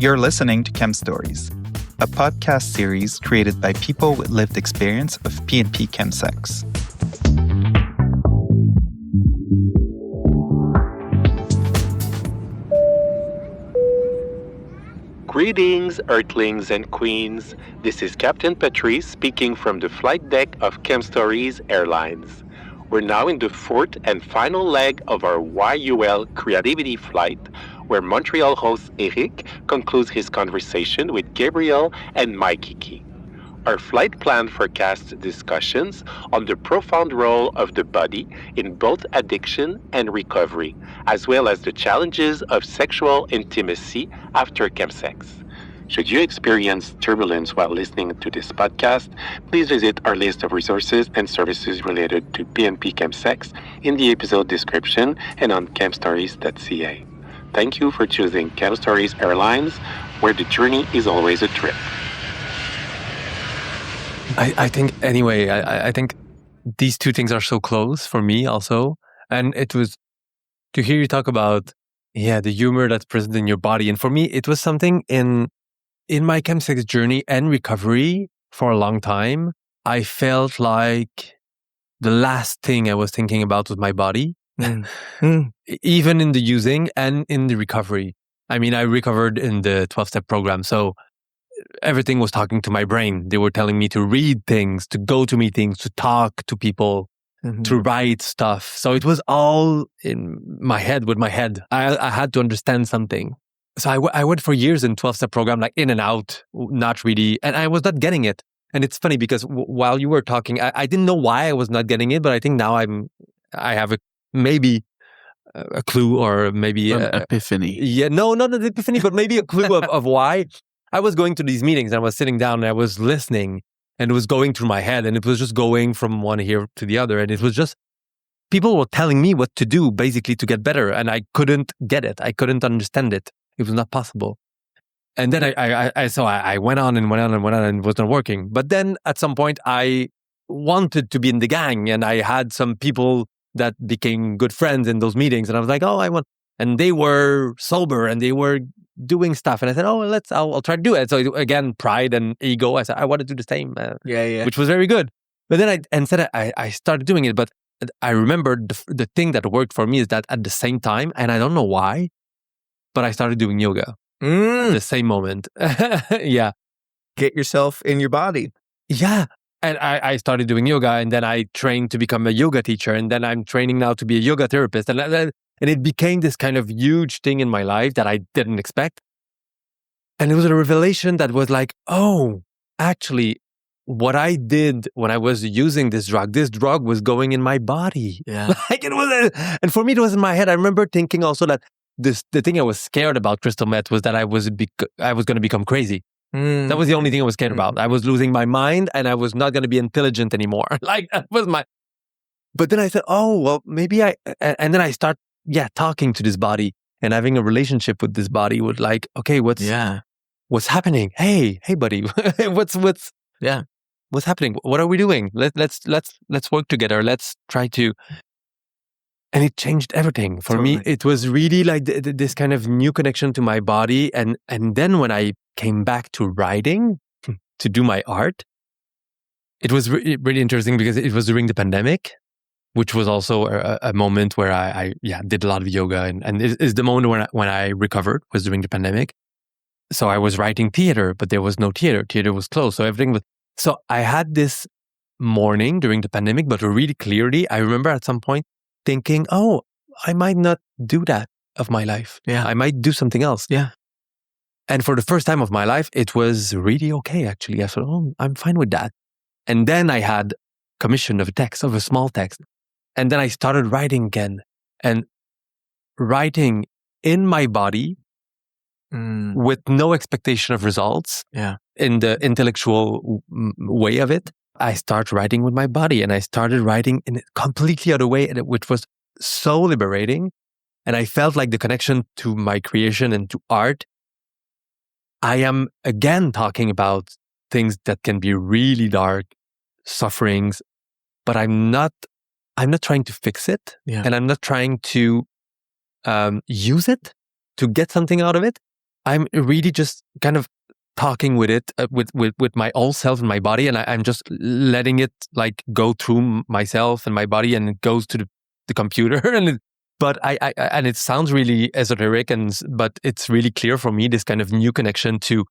You're listening to Chem Stories, a podcast series created by people with lived experience of P&P chemsex. Greetings, Earthlings and Queens. This is Captain Patrice speaking from the flight deck of Chem Stories Airlines. We're now in the fourth and final leg of our YUL Creativity flight, where Montreal host Éric concludes his conversation with Gabriel and Mikiki. Our flight plan forecasts discussions on the profound role of the body in both addiction and recovery, as well as the challenges of sexual intimacy after chemsex. Should you experience turbulence while listening to this podcast, please visit our list of resources and services related to P&P chemsex in the episode description and on chemstories.ca. Thank you for choosing Chem Stories Airlines, where the journey is always a trip. I think these two things are so close for me also. And it was to hear you talk about, the humor that's present in your body. And for me, it was something in my chemsex journey and recovery for a long time. I felt like the last thing I was thinking about was my body, even in the using and in the recovery. I mean, I recovered in the 12-step program. So everything was talking to my brain. They were telling me to read things, to go to meetings, to talk to people, to write stuff. So it was all in my head with my head. I had to understand something. So I went for years in 12-step program, like in and out, not really. And I was not getting it. And it's funny because while you were talking, I didn't know why I was not getting it, but I think now I have maybe a clue or maybe an epiphany. Yeah, no, not an epiphany, but maybe a clue of why. I was going to these meetings and I was sitting down and I was listening and it was going through my head and it was just going from one ear to the other. And it was just, people were telling me what to do basically to get better. And I couldn't get it. I couldn't understand it. It was not possible. And then I went on and it was not working. But then at some point I wanted to be in the gang and I had some people that became good friends in those meetings. And I was like, and they were sober and they were doing stuff. And I said, I'll try to do it. So again, pride and ego. I said, I want to do the same. Which was very good. But then I started doing it. But I remember the thing that worked for me is that at the same time, and I don't know why, but I started doing yoga at the same moment. Yeah. Get yourself in your body. Yeah. And I started doing yoga and then I trained to become a yoga teacher. And then I'm training now to be a yoga therapist. And it became this kind of huge thing in my life that I didn't expect. And it was a revelation that was like, oh, actually, what I did when I was using this drug was going in my body. Yeah. Like it was, and for me, it was in my head. I remember thinking also that the thing I was scared about crystal meth was that I was going to become crazy. That was the only thing I was scared about. I was losing my mind and I was not going to be intelligent anymore. Like that was but then I said, oh, well, maybe and then I start, talking to this body and having a relationship with this body with like, okay, what's happening? Hey, buddy, what's happening? What are we doing? Let's work together. Let's try to. And it changed everything for me. It was really like this kind of new connection to my body. And then when I came back to writing, to do my art, it was really interesting because it was during the pandemic, which was also a moment where I did a lot of yoga. And it is the moment when I recovered was during the pandemic. So I was writing theater, but there was no theater. Theater was closed. So everything was... So I had this morning during the pandemic, but really clearly, I remember at some point thinking, oh, I might not do that of my life. Yeah. I might do something else. Yeah. And for the first time of my life, it was really okay, actually. I thought, oh, I'm fine with that. And then I had commission of a small text. And then I started writing again. And writing in my body with no expectation of results in the intellectual way of it. I started writing with my body and I started writing in a completely other way, which was so liberating. And I felt like the connection to my creation and to art. I am again talking about things that can be really dark, sufferings, but I'm not trying to fix it. And I'm not trying to use it to get something out of it. I'm really just kind of talking with it, with my old self and my body, and I'm just letting it like go through myself and my body, and it goes to the computer. But and it sounds really esoteric, but it's really clear for me, this kind of new connection to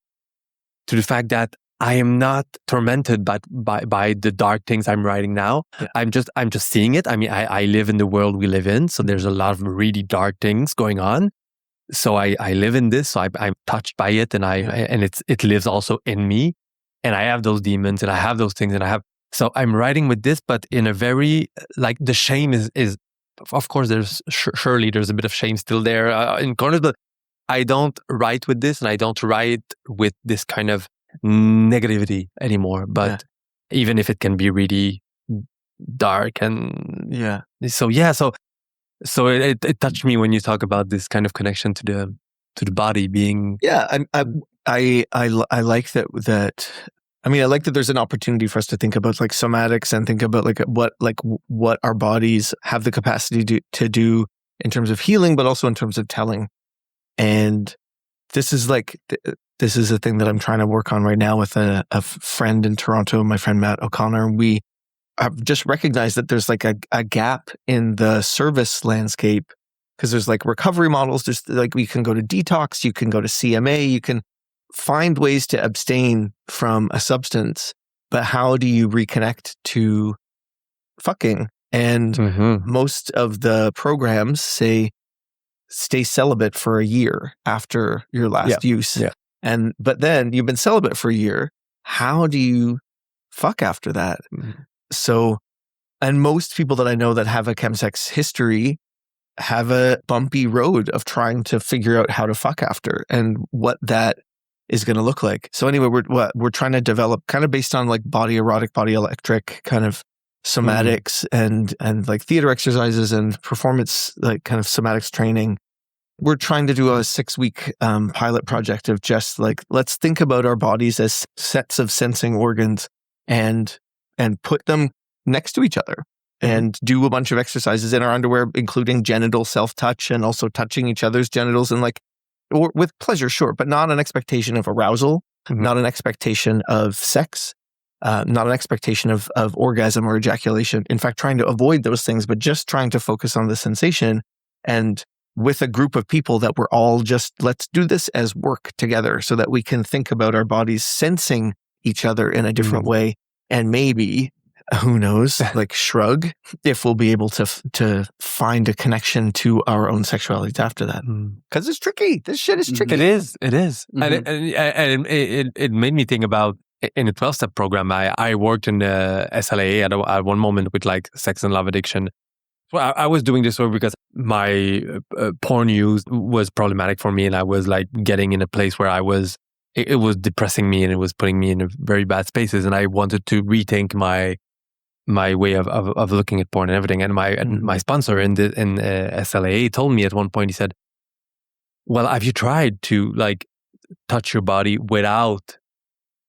the fact that I am not tormented by the dark things I'm writing now. Yeah. I'm just seeing it. I mean, I live in the world we live in, so there's a lot of really dark things going on. So I live in this, so I'm touched by it, and it lives also in me, and I have those demons, and I have those things, so I'm writing with this, but in a very like the shame is of course there's surely there's a bit of shame still there in corners, but I don't write with this, and I don't write with this kind of negativity anymore. But even if it can be really dark and so it touched me when you talk about this kind of connection to the body being. Yeah, I like that. I mean, I like that there's an opportunity for us to think about like somatics and think about what our bodies have the capacity to do in terms of healing, but also in terms of telling. And this is a thing that I'm trying to work on right now with a friend in Toronto, my friend Matt O'Connor. We have just recognized that there's like a gap in the service landscape, because there's like recovery models. There's like, you can go to detox, you can go to CMA, you can find ways to abstain from a substance, but how do you reconnect to fucking? And most of the programs say stay celibate for a year after your last use. Yeah. But then you've been celibate for a year. How do you fuck after that? So, and most people that I know that have a chemsex history have a bumpy road of trying to figure out how to fuck after and what that is going to look like. So anyway, we're trying to develop kind of based on like body erotic, body electric kind of somatics and like theater exercises and performance, like kind of somatics training. We're trying to do a 6-week pilot project of just like, let's think about our bodies as sets of sensing organs and put them next to each other and do a bunch of exercises in our underwear, including genital self-touch and also touching each other's genitals and like, or with pleasure, sure, but not an expectation of arousal, not an expectation of sex, not an expectation of orgasm or ejaculation. In fact, trying to avoid those things, but just trying to focus on the sensation, and with a group of people that we're all just, let's do this as work together so that we can think about our bodies sensing each other in a different way. And maybe, who knows, like shrug if we'll be able to find a connection to our own sexualities after that. Because it's tricky. This shit is tricky. It is. And it made me think about, in a 12-step program, I worked in the SLA at one moment with like sex and love addiction. Well, I was doing this work because my porn use was problematic for me, and I was like getting in a place where it was depressing me, and it was putting me in a very bad spaces, and I wanted to rethink my way of looking at porn and everything. And my sponsor in SLA told me at one point, he said, "Well, have you tried to like touch your body without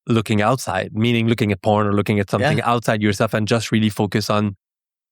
looking outside, meaning looking at porn or looking at something outside yourself, and just really focus on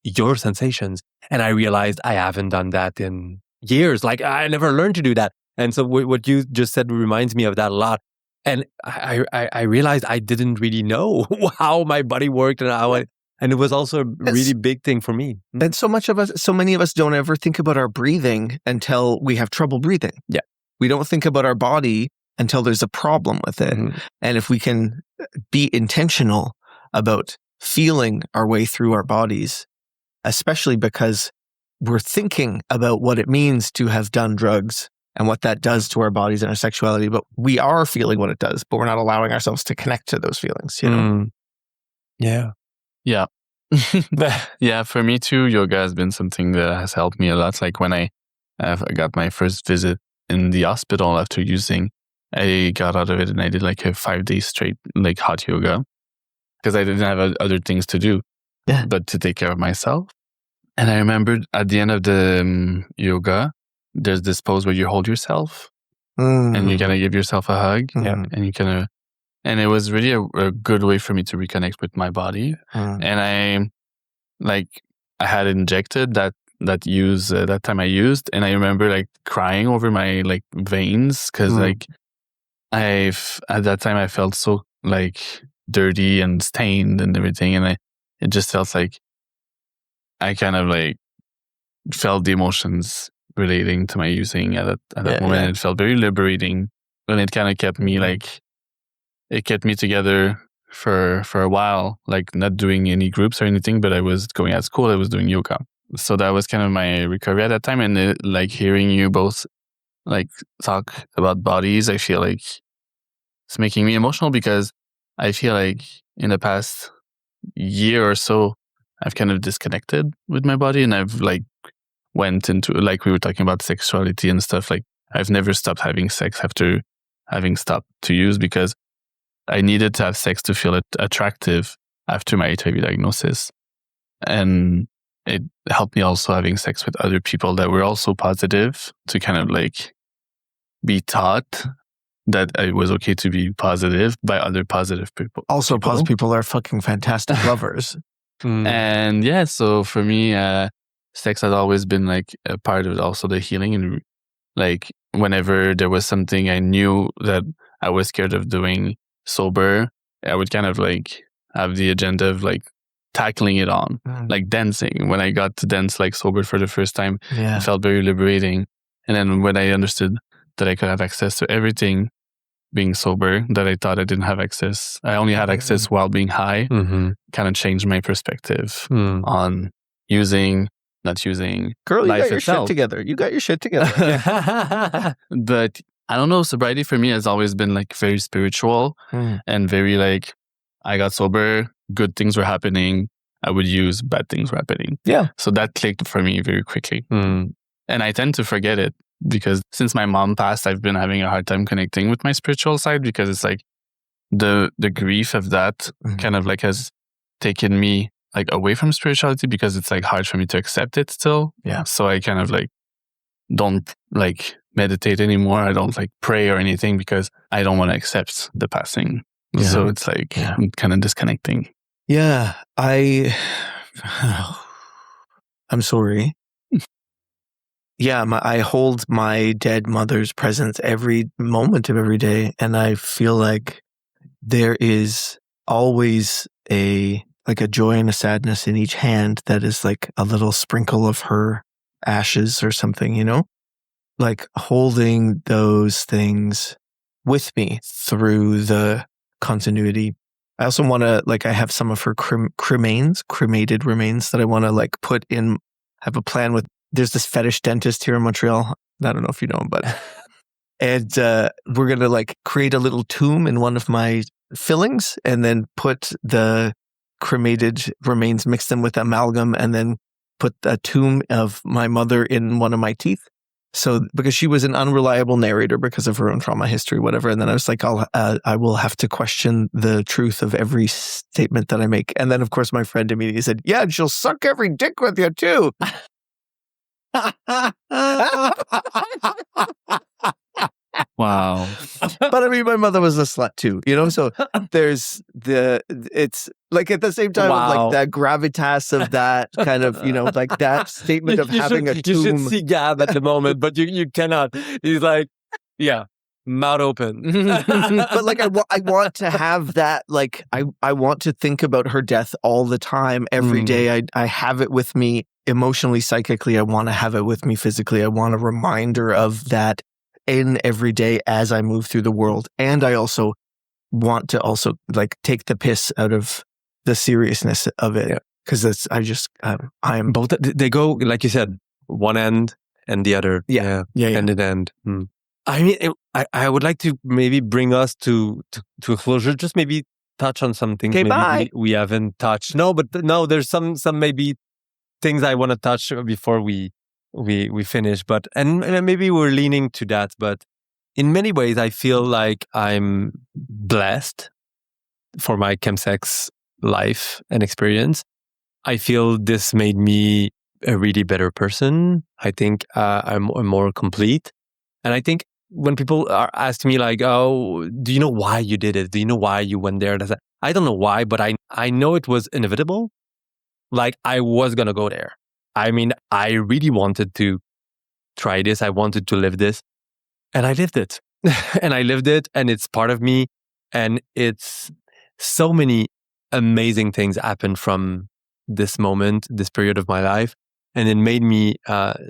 your sensations?" And I realized I haven't done that in years. Like I never learned to do that. And so what you just said reminds me of that a lot. And I realized I didn't really know how my body worked and and it was also a really big thing for me. And so many of us don't ever think about our breathing until we have trouble breathing. Yeah. We don't think about our body until there's a problem with it. And if we can be intentional about feeling our way through our bodies, especially because we're thinking about what it means to have done drugs and what that does to our bodies and our sexuality, but we are feeling what it does, but we're not allowing ourselves to connect to those feelings, you know? Yeah. Yeah, for me too, yoga has been something that has helped me a lot. Like when I got my first visit in the hospital after using, I got out of it and I did like a 5 days straight, like hot yoga, because I didn't have other things to do, but to take care of myself. And I remembered at the end of the yoga, there's this pose where you hold yourself and you kind of give yourself a hug, and you kind of, and it was really a good way for me to reconnect with my body. And I had injected that time I used, and I remember like crying over my like veins because like at that time I felt so like dirty and stained and everything, and it just felt like I kind of like felt the emotions relating to my using at that moment. And it felt very liberating, and it kind of kept me like, it kept me together for a while, like not doing any groups or anything, but I was going at school, I was doing yoga. So that was kind of my recovery at that time. And like hearing you both like talk about bodies, I feel like it's making me emotional, because I feel like in the past year or so, I've kind of disconnected with my body, and I've like went into, like we were talking about sexuality and stuff, like I've never stopped having sex after having stopped to use, because I needed to have sex to feel attractive after my HIV diagnosis. And it helped me also having sex with other people that were also positive, to kind of like be taught that it was okay to be positive by other positive people. Also, positive people are fucking fantastic lovers. And yeah, so for me, sex has always been like a part of also the healing. And like whenever there was something I knew that I was scared of doing sober, I would kind of like have the agenda of like tackling it on, like dancing. When I got to dance like sober for the first time, it felt very liberating. And then when I understood that I could have access to everything being sober, that I thought I didn't have access, I only had access while being high, kind of changed my perspective on using, not using. Girl, you life got your itself. shit together. You got your shit together. But I don't know, sobriety for me has always been like very spiritual and very like, I got sober, good things were happening, I would use, bad things were happening. Yeah. So that clicked for me very quickly. And I tend to forget it, because since my mom passed, I've been having a hard time connecting with my spiritual side, because it's like the grief of that kind of like has taken me like away from spirituality, because it's like hard for me to accept it still. Yeah. So I kind of like don't like meditate anymore. I don't like pray or anything, because I don't want to accept the passing. Yeah. So it's like kind of disconnecting. Yeah. I'm sorry. Yeah, I hold my dead mother's presence every moment of every day, and I feel like there is always a joy and a sadness in each hand that is like a little sprinkle of her ashes or something, you know? Like holding those things with me through the continuity. I also want to, like, I have some of her cremated remains that I want to like put in, have a plan with. There's this fetish dentist here in Montreal. I don't know if you know him, but and we're going to like create a little tomb in one of my fillings, and then put the cremated remains, mix them with amalgam, and then put a tomb of my mother in one of my teeth. So because she was an unreliable narrator because of her own trauma history, whatever. And then I was like, I will have to question the truth of every statement that I make. And then of course my friend immediately said, yeah, and she'll suck every dick with you too. Wow. But I mean, my mother was a slut too, you know? So there's it's like at the same time, of like that gravitas of that kind of, you know, like that statement of having a tomb. You should see Gab at the moment, but you cannot. He's like, mouth open. But like, I want to have that, like, I want to think about her death all the time, every day. I have it with me emotionally, psychically. I want to have it with me physically. I want a reminder of that in every day as I move through the world. And I also want to also like take the piss out of the seriousness of it. Because I am both. They go, like you said, one end and the other. Yeah. End and end. I mean, I would like to maybe bring us to a closure. Just maybe touch on some things we haven't touched. No, there's some maybe things I want to touch before we finish. But and maybe we're leaning to that. But in many ways, I feel like I'm blessed for my chemsex life and experience. I feel this made me a really better person. I think I'm more complete. And I think when people are asking me like, oh, do you know why you did it? Do you know why you went there? I don't know why, but I know it was inevitable. Like I was going to go there. I mean, I really wanted to try this. I wanted to live this. And I lived it. and I lived it, and it's part of me. And it's so many amazing things happened from this moment, this period of my life. And it made me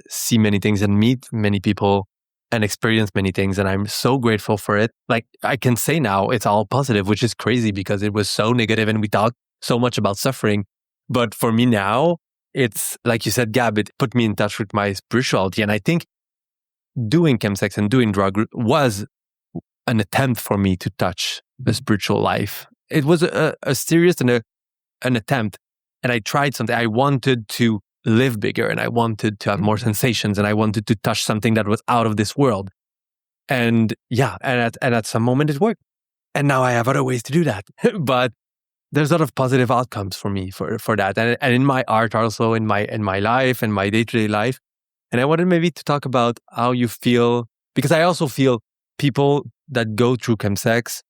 see many things and meet many people and experience many things. And I'm so grateful for it. Like I can say now it's all positive, which is crazy because it was so negative and we talked so much about suffering. But for me now, it's like you said, Gab, it put me in touch with my spirituality. And I think doing chemsex and doing drug was an attempt for me to touch the spiritual life. It was a serious and an attempt. And I tried something. I wanted to live bigger and I wanted to have more sensations and I wanted to touch something that was out of this world. And at some moment it worked. And now I have other ways to do that. But there's a lot of positive outcomes for me for that. And in my art also, in my life and my day-to-day life. And I wanted maybe to talk about how you feel, because I also feel people that go through chemsex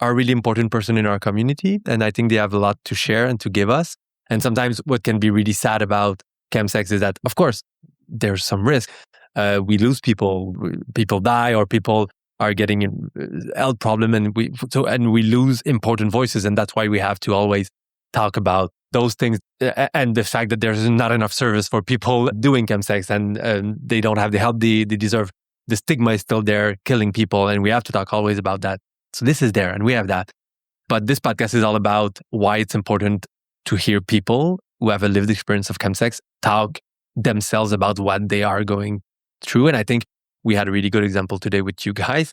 are a really important person in our community. And I think they have a lot to share and to give us. And sometimes what can be really sad about chemsex is that, of course, there's some risk. We lose people die, or people are getting health problem, and we lose important voices. And that's why we have to always talk about those things and the fact that there's not enough service for people doing chemsex and they don't have the help they deserve. The stigma is still there, killing people, and we have to talk always about that. So this is there, and we have that. But this podcast is all about why it's important to hear people who have a lived experience of chemsex talk themselves about what they are going through. And I think we had a really good example today with you guys.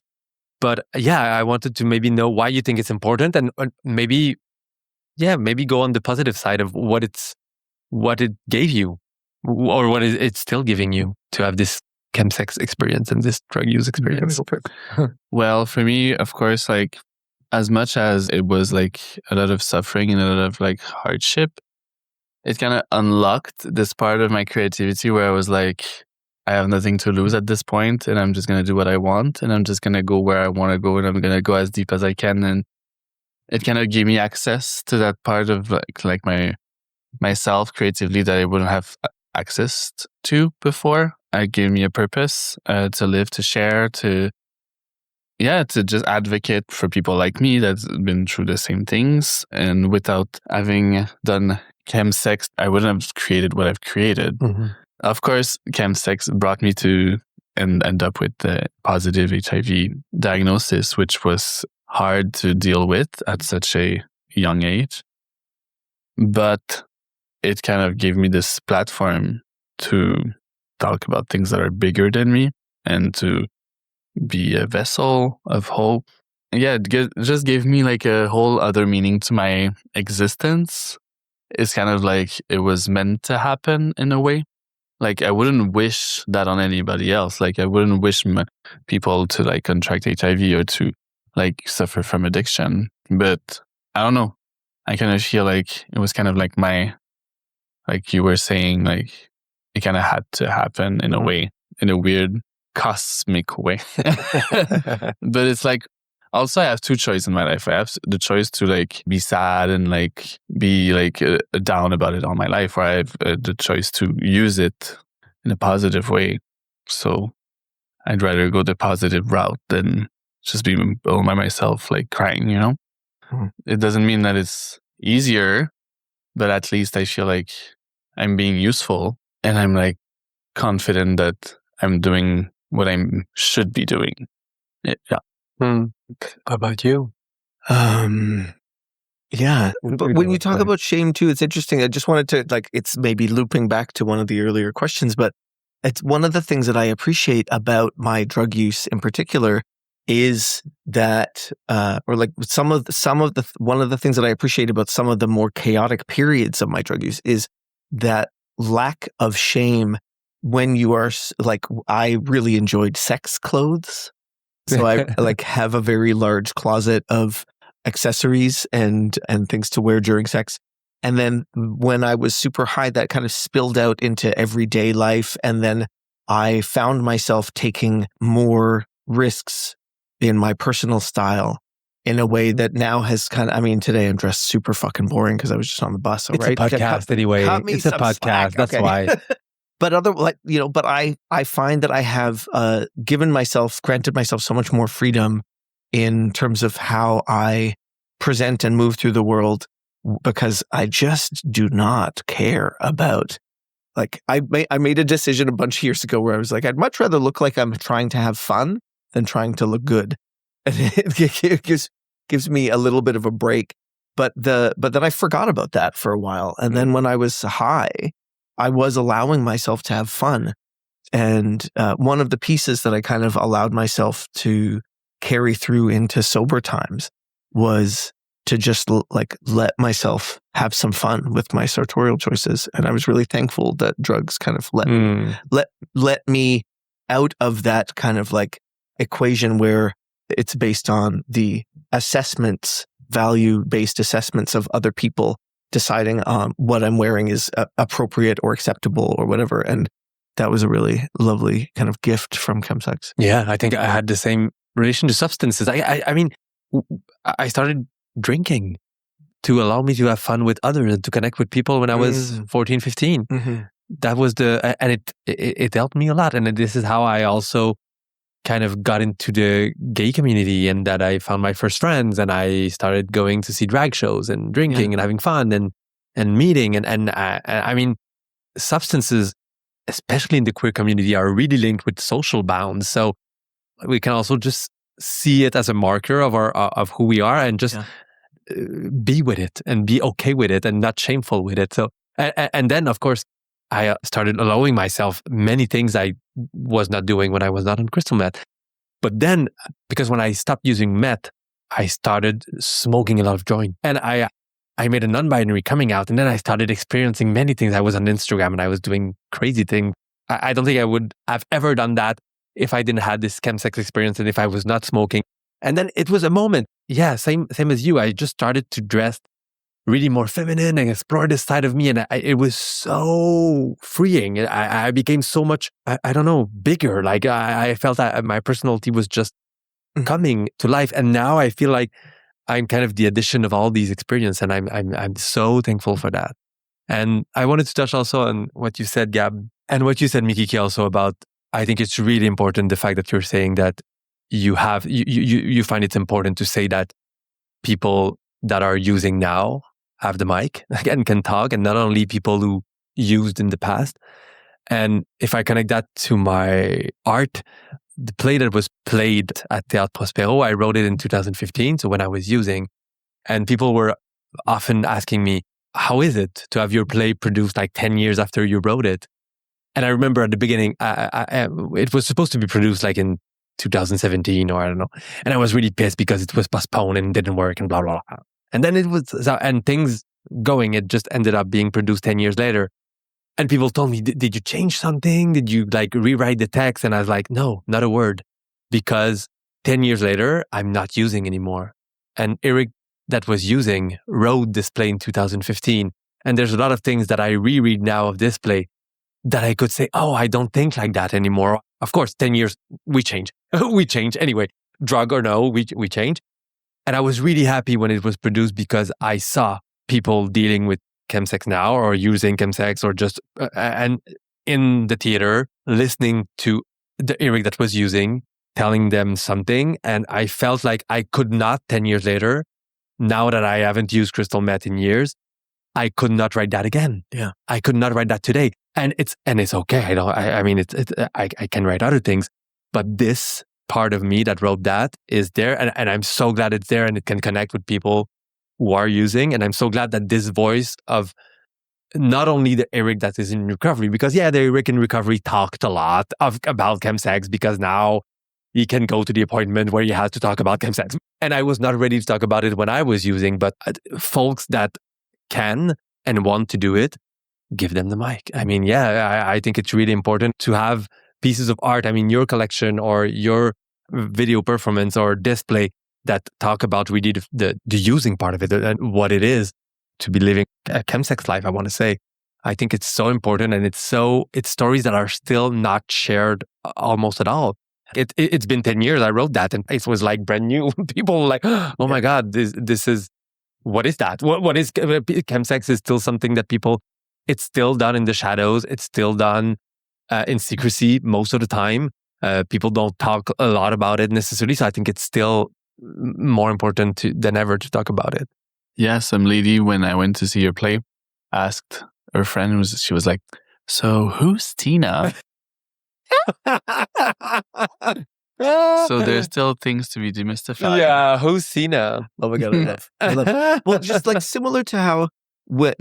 But I wanted to maybe know why you think it's important, and maybe go on the positive side of what it gave you, or what it's still giving you to have this chemsex experience and this drug use experience. Well, for me, of course, like as much as it was like a lot of suffering and a lot of like hardship, it kind of unlocked this part of my creativity where I was like, I have nothing to lose at this point, and I'm just going to do what I want, and I'm just going to go where I want to go, and I'm going to go as deep as I can. And it kind of gave me access to that part of like myself creatively that I wouldn't have access to before. It gave me a purpose to live, to share, to just advocate for people like me that's been through the same things. And without having done chemsex, I wouldn't have created what I've created. Mm-hmm. Of course, chemsex brought me to and end up with the positive HIV diagnosis, which was hard to deal with at such a young age. But it kind of gave me this platform to talk about things that are bigger than me and to be a vessel of hope. Yeah, it just gave me like a whole other meaning to my existence. It's kind of like it was meant to happen in a way. Like I wouldn't wish that on anybody else. Like I wouldn't wish people to like contract HIV or to like suffer from addiction. But I don't know. I kind of feel like it was kind of like like you were saying, like it kind of had to happen in a way, in a weird cosmic way. But it's like, also I have two choices in my life. I have the choice to like be sad and like be like down about it all my life, or I have the choice to use it in a positive way. So I'd rather go the positive route than just be all by myself, like crying, you know? It doesn't mean that it's easier, but at least I feel like I'm being useful and I'm like confident that I'm doing what I should be doing. Yeah. How about you? Yeah. But when you talk about shame too, it's interesting. I just wanted to it's maybe looping back to one of the earlier questions, but it's one of the things that I appreciate about my drug use in particular is that, or like one of the things that I appreciate about some of the more chaotic periods of my drug use is that lack of shame when you are like, I really enjoyed sex clothes. So I like have a very large closet of accessories and things to wear during sex. And then when I was super high, that kind of spilled out into everyday life. And then I found myself taking more risks in my personal style in a way that now has today I'm dressed super fucking boring because I was just on the bus. So it's a podcast anyway. It's a podcast. That's why. but I find that I have granted myself so much more freedom in terms of how I present and move through the world, because I just do not care about, like, I made a decision a bunch of years ago where I was like, I'd much rather look like I'm trying to have fun than trying to look good. And it gives me a little bit of a break. But then I forgot about that for a while. And then when I was high, I was allowing myself to have fun. And one of the pieces that I kind of allowed myself to carry through into sober times was to just let myself have some fun with my sartorial choices. And I was really thankful that drugs kind of let me out of that kind of like equation where it's based on the value-based assessments of other people deciding what I'm wearing is appropriate or acceptable or whatever. And that was a really lovely kind of gift from chemsex. Yeah, I think I had the same relation to substances. I mean, I started drinking to allow me to have fun with others and to connect with people when I was 14, 15. Mm-hmm. That was and it helped me a lot. And this is how I also kind of got into the gay community, and that I found my first friends, and I started going to see drag shows and drinking and having fun and meeting. And I mean, substances, especially in the queer community, are really linked with social bonds. So we can also just see it as a marker of who we are, and just be with it and be okay with it and not shameful with it. So and then of course I started allowing myself many things I was not doing when I was not on crystal meth. But then, because when I stopped using meth, I started smoking a lot of joint, and I made a non-binary coming out, and then I started experiencing many things. I was on Instagram and I was doing crazy things. I don't think I would have ever done that if I didn't have this chemsex experience and if I was not smoking. And then it was a moment. Yeah, same as you. I just started to dress really more feminine and explore this side of me. And it was so freeing. I became so much, I don't know, bigger. Like I felt that my personality was just coming to life. And now I feel like I'm kind of the addition of all these experiences. And I'm so thankful for that. And I wanted to touch also on what you said, Gab, and what you said, Mikiki, also about, I think it's really important, the fact that you're saying that you find it's important to say that people that are using now have the mic and can talk, and not only people who used in the past. And if I connect that to my art, the play that was played at Théâtre Prospero, I wrote it in 2015, so when I was using, and people were often asking me, how is it to have your play produced like 10 years after you wrote it? And I remember at the beginning, it was supposed to be produced like in 2017 or I don't know. And I was really pissed because it was postponed and didn't work and blah, blah, blah. And then and things going, it just ended up being produced 10 years later. And people told me, did you change something? Did you like rewrite the text? And I was like, no, not a word. Because 10 years later, I'm not using anymore. And Éric, that was using, wrote this play in 2015. And there's a lot of things that I reread now of this play that I could say, oh, I don't think like that anymore. Of course, 10 years, we change. We change anyway. Drug or no, we change. And I was really happy when it was produced because I saw people dealing with chemsex now or using chemsex or just, and in the theater, listening to the Éric that was using, telling them something. And I felt like I could not 10 years later, now that I haven't used crystal meth in years, I could not write that again. Yeah. I could not write that today. And it's okay. I can write other things, but this part of me that wrote that is there. And I'm so glad it's there and it can connect with people who are using. And I'm so glad that this voice of not only the Éric that is in recovery, because the Éric in recovery talked a lot about chemsex because now he can go to the appointment where he has to talk about chemsex. And I was not ready to talk about it when I was using, but folks that can and want to do it, give them the mic. I mean, I think it's really important to have pieces of art. I mean, your collection or your video performance or display that talk about really the using part of it and what it is to be living a chemsex life, I want to say. I think it's so important, and it's stories that are still not shared almost at all. It's been 10 years. I wrote that and it was like brand new. People were like, oh my God, this is, what is that? What is chemsex is still something that people, it's still done in the shadows. It's still done in secrecy most of the time. People don't talk a lot about it necessarily. So I think it's still more important than ever to talk about it. Yeah, some lady, when I went to see her play, asked her friend, she was like, "So who's Tina?" So there's still things to be demystified. Yeah, who's Tina? Oh my God, I love. Well, just like similar to how,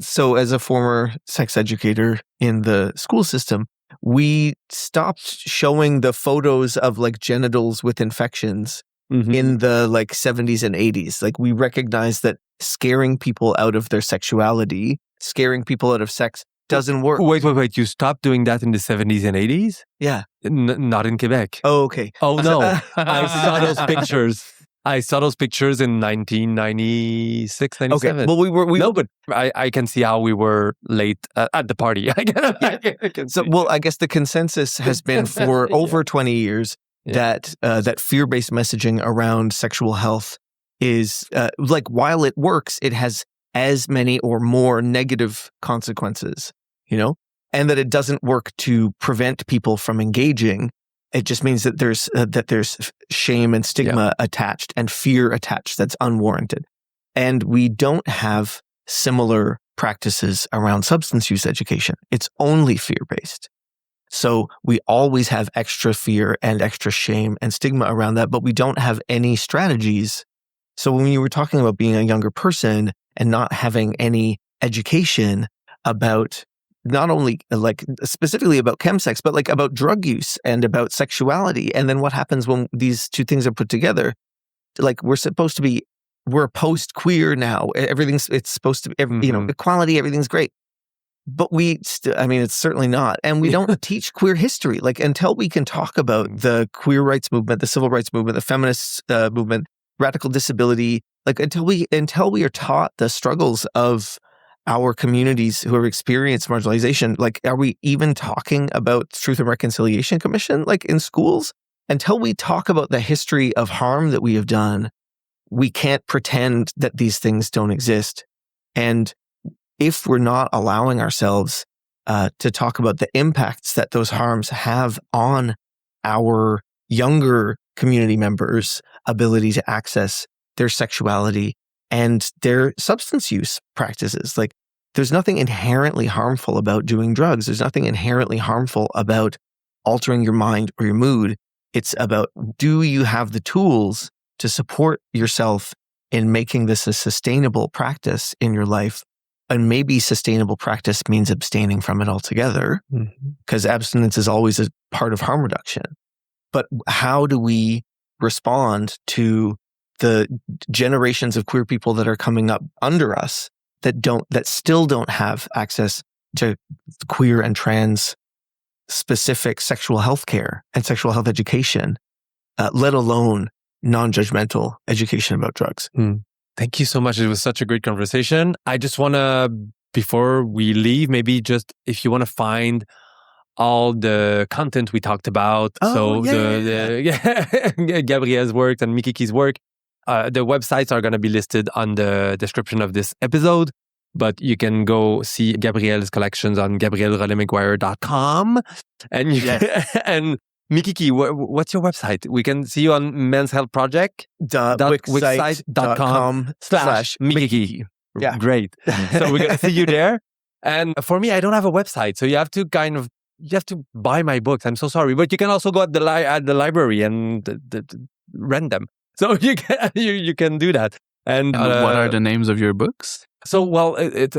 so as a former sex educator in the school system, we stopped showing the photos of like genitals with infections in the like 70s and 80s. Like we recognized that scaring people out of their sexuality, scaring people out of sex doesn't work. Wait. You stopped doing that in the 70s and 80s? Yeah. Not in Quebec. Oh, okay. Oh, no. I saw those pictures. I saw those pictures in 1996, 97. Okay. Well, No, but I can see how we were late at the party. I can So, see. well, I guess the consensus has been for over 20 years that fear-based messaging around sexual health is like, while it works, it has as many or more negative consequences, and that it doesn't work to prevent people from engaging. It just means that there's shame and stigma attached and fear attached that's unwarranted. And we don't have similar practices around substance use education. It's only fear-based. So we always have extra fear and extra shame and stigma around that, but we don't have any strategies. So when you were talking about being a younger person and not having any education about not only like specifically about chemsex, but like about drug use and about sexuality. And then what happens when these two things are put together? Like we're post-queer now. It's supposed to be, equality, everything's great. But it's certainly not. And we don't teach queer history. Like until we can talk about the queer rights movement, the civil rights movement, the feminist movement, radical disability, like until we are taught the struggles of our communities who have experienced marginalization, like are we even talking about Truth and Reconciliation Commission like in schools? Until we talk about the history of harm that we have done, we can't pretend that these things don't exist. And if we're not allowing ourselves to talk about the impacts that those harms have on our younger community members' ability to access their sexuality and their substance use practices, like there's nothing inherently harmful about doing drugs. There's nothing inherently harmful about altering your mind or your mood. It's about, do you have the tools to support yourself in making this a sustainable practice in your life? And maybe sustainable practice means abstaining from it altogether, because abstinence is always a part of harm reduction. But how do we respond to the generations of queer people that are coming up under us that still don't have access to queer and trans specific sexual health care and sexual health education, let alone non-judgmental education about drugs? Thank you so much. It was such a great conversation. I just want to, before we leave, maybe just if you want to find all the content we talked about. Gabriel's work and Mikiki's work. The websites are going to be listed on the description of this episode, but you can go see Gabriel's collections on GabrielRolleMcGuire.com. And and Mikiki, what's your website? We can see you on Men's Health Project. Wixsite.com/Mikiki. Yeah. Great. So we're going to see you there. And for me, I don't have a website. So you have to buy my books. I'm so sorry. But you can also go at the library and rent them. So you can do that. And what are the names of your books? So, well, it's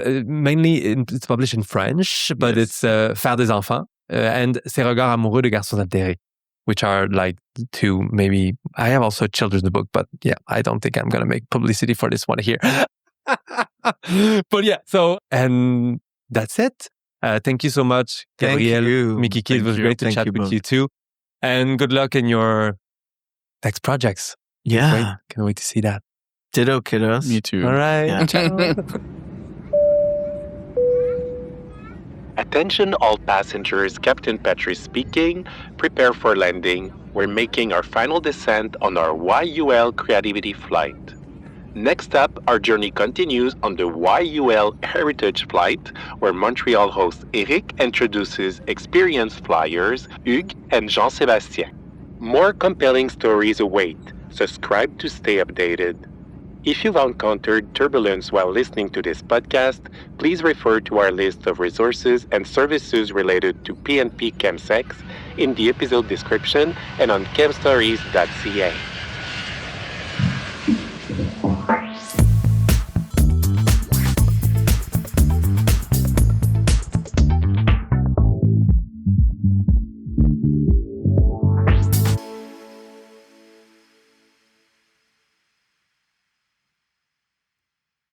published in French, but it's Faire des enfants and Ces regards amoureux de garçons altérés, which are like two, maybe. I have also a children's book, but yeah, I don't think I'm going to make publicity for this one here. But yeah, and that's it. Thank you so much, Gabriel. Mikiki, it was great to chat with you too. And good luck in your next projects. Yeah. Can't wait to see that. Ditto, kiddos. Me too. All right. Yeah. Attention all passengers, Captain Petrie speaking. Prepare for landing. We're making our final descent on our YUL Creativity flight. Next up, our journey continues on the YUL Heritage Flight, where Montreal host Éric introduces experienced flyers Hugues and Jean-Sébastien. More compelling stories await. Subscribe to stay updated. If you've encountered turbulence while listening to this podcast, please refer to our list of resources and services related to PNP chemsex in the episode description and on chemstories.ca.